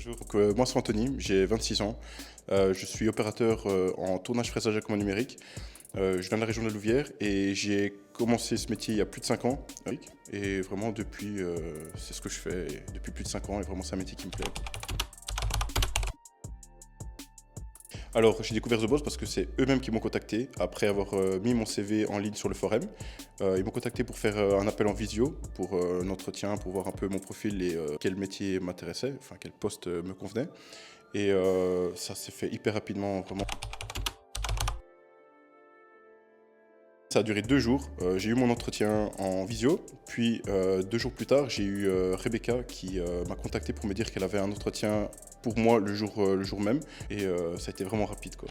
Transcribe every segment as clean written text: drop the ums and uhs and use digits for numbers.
Bonjour, moi c'est Anthony, j'ai 26 ans. Je suis opérateur en tournage, fraisage et commande numérique. Je viens de la région de la Louvière et j'ai commencé ce métier il y a plus de 5 ans. Et vraiment depuis, c'est ce que je fais depuis plus de 5 ans et vraiment c'est un métier qui me plaît. Alors j'ai découvert The Boss parce que c'est eux-mêmes qui m'ont contacté après avoir mis mon CV en ligne sur le forum. Ils m'ont contacté pour faire un appel en visio pour un entretien, pour voir un peu mon profil et quel métier m'intéressait, enfin quel poste me convenait. Et ça s'est fait hyper rapidement, vraiment. Ça a duré 2 jours. J'ai eu mon entretien en visio, puis 2 jours plus tard, j'ai eu Rebecca qui m'a contacté pour me dire qu'elle avait un entretien pour moi le jour même. Et ça a été vraiment rapide, quoi.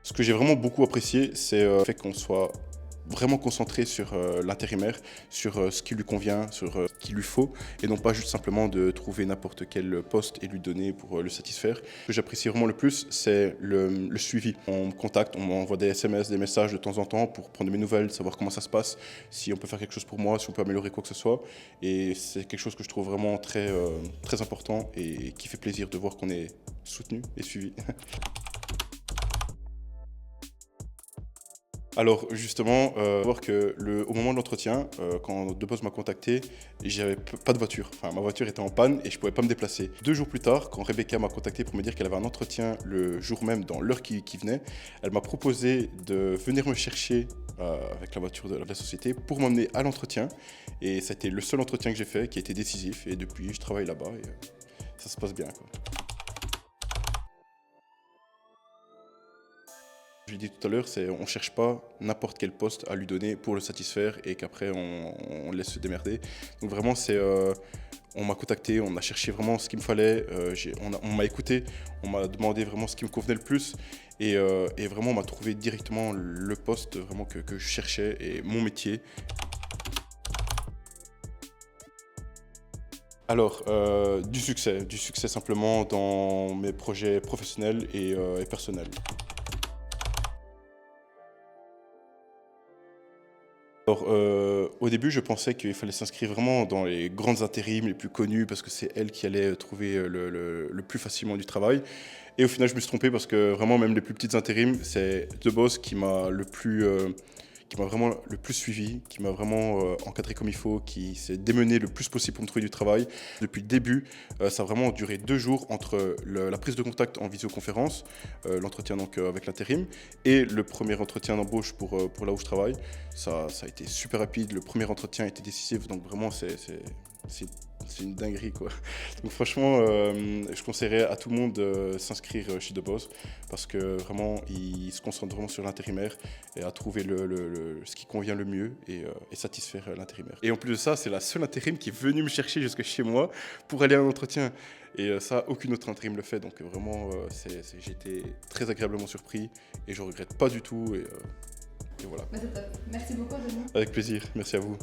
Ce que j'ai vraiment beaucoup apprécié, c'est le fait qu'on soit vraiment concentré sur l'intérimaire, sur ce qui lui convient, sur ce qu'il lui faut, et non pas juste simplement de trouver n'importe quel poste et lui donner pour le satisfaire. Ce que j'apprécie vraiment le plus, c'est le suivi. On me contacte, on m'envoie des SMS, des messages de temps en temps pour prendre de mes nouvelles, savoir comment ça se passe, si on peut faire quelque chose pour moi, si on peut améliorer quoi que ce soit. Et c'est quelque chose que je trouve vraiment très important et qui fait plaisir de voir qu'on est soutenu et suivi. Alors justement, voir que au moment de l'entretien, quand De Boss m'a contacté, j'avais pas de voiture. Enfin, ma voiture était en panne et je pouvais pas me déplacer. 2 jours plus tard, quand Rebecca m'a contacté pour me dire qu'elle avait un entretien le jour même, dans l'heure qui venait, elle m'a proposé de venir me chercher avec la voiture de la société pour m'emmener à l'entretien. Et ça a été le seul entretien que j'ai fait qui a été décisif. Et depuis, je travaille là-bas et ça se passe bien, quoi. J'ai dit tout à l'heure, on ne cherche pas n'importe quel poste à lui donner pour le satisfaire et qu'après on laisse se démerder. Donc vraiment, on m'a contacté, on a cherché vraiment ce qu'il me fallait, on m'a écouté, on m'a demandé vraiment ce qui me convenait le plus et vraiment on m'a trouvé directement le poste vraiment que je cherchais et mon métier. Alors, du succès simplement dans mes projets professionnels et personnels. Alors, au début, je pensais qu'il fallait s'inscrire vraiment dans les grandes intérims les plus connues parce que c'est elles qui allaient trouver le plus facilement du travail. Et au final, je me suis trompé parce que vraiment, même les plus petites intérims, c'est The Boss qui m'a vraiment le plus suivi, qui m'a vraiment encadré comme il faut, qui s'est démené le plus possible pour me trouver du travail. Depuis le début, ça a vraiment duré 2 jours entre la prise de contact en visioconférence, l'entretien donc avec l'intérim, et le premier entretien d'embauche pour là où je travaille. Ça a été super rapide, le premier entretien a été décisif, donc vraiment c'est une dinguerie, quoi. Donc franchement, je conseillerais à tout le monde de s'inscrire chez The Boss parce que vraiment, ils se concentrent vraiment sur l'intérimaire et à trouver ce qui convient le mieux et satisfaire l'intérimaire. Et en plus de ça, c'est la seule intérim qui est venue me chercher jusque chez moi pour aller à un entretien. Et ça, aucune autre intérim le fait. Donc vraiment, j'ai été très agréablement surpris et je regrette pas du tout. Et voilà. Bah, c'est top. Merci beaucoup, Denis. Avec plaisir. Merci à vous.